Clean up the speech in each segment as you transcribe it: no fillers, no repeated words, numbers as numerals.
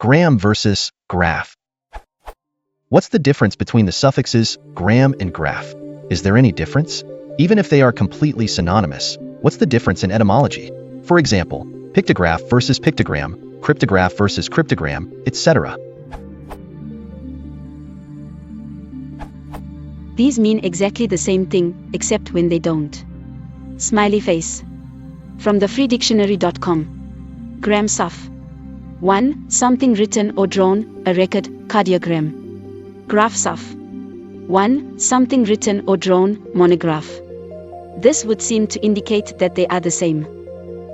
Gram versus graph. What's the difference between the suffixes gram and graph? Is there any difference? Even if they are completely synonymous, what's the difference in etymology? For example, pictograph versus pictogram, cryptograph versus cryptogram, etc. These mean exactly the same thing, except when they don't. Smiley face. From thefreedictionary.com. Gram suff. 1. Something written or drawn, a record, cardiogram. Graph suff. 1. Something written or drawn, monograph. This would seem to indicate that they are the same.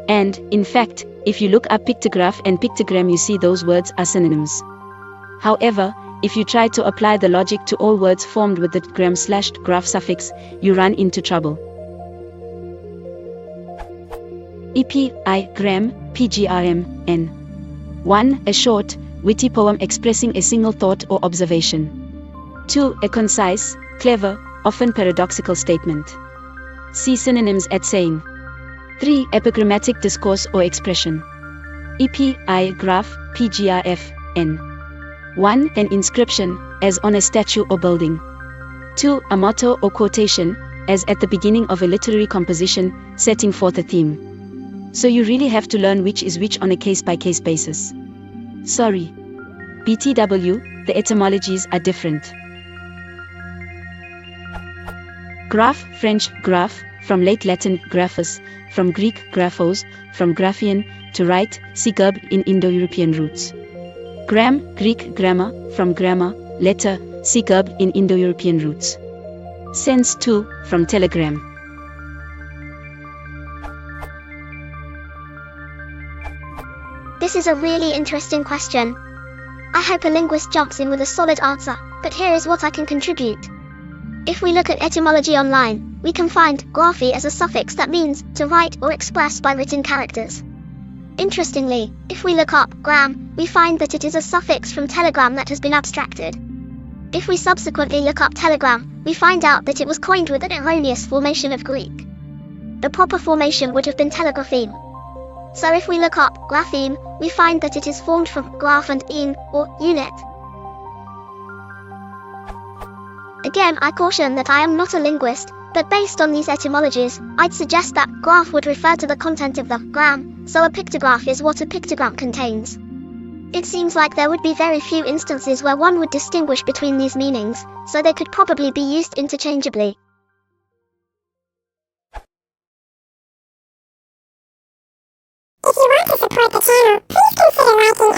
And, in fact, if you look up pictograph and pictogram, you see those words are synonyms. However, if you try to apply the logic to all words formed with the gram/graph suffix, you run into trouble. Gram, pgram, n. 1. A short, witty poem expressing a single thought or observation. 2. A concise, clever, often paradoxical statement. See synonyms at saying. 3. Epigrammatic discourse or expression. Graph, pgraf, n. 1. An inscription, as on a statue or building. 2. A motto or quotation, as at the beginning of a literary composition, setting forth a theme. So you really have to learn which is which on a case-by-case basis. Sorry. BTW, the etymologies are different. Graph, French, graph, from late Latin graphus, from Greek graphos, from graphein, to write, see gerb in Indo-European roots. Gram, Greek grammar, from grammar, letter, see gerb in Indo-European roots. Sense too, from telegram. This is a really interesting question. I hope a linguist jumps in with a solid answer, but here is what I can contribute. If we look at etymology online, we can find graphy as a suffix that means to write or express by written characters. Interestingly, if we look up gram, we find that it is a suffix from telegram that has been abstracted. If we subsequently look up telegram, we find out that it was coined with an erroneous formation of Greek. The proper formation would have been telegrapheme. So if we look up grapheme, we find that it is formed from graph and eme, or unit. Again, I caution that I am not a linguist, but based on these etymologies, I'd suggest that graph would refer to the content of the gram, so a pictograph is what a pictogram contains. It seems like there would be very few instances where one would distinguish between these meanings, so they could probably be used interchangeably. If you want to support the channel, please consider liking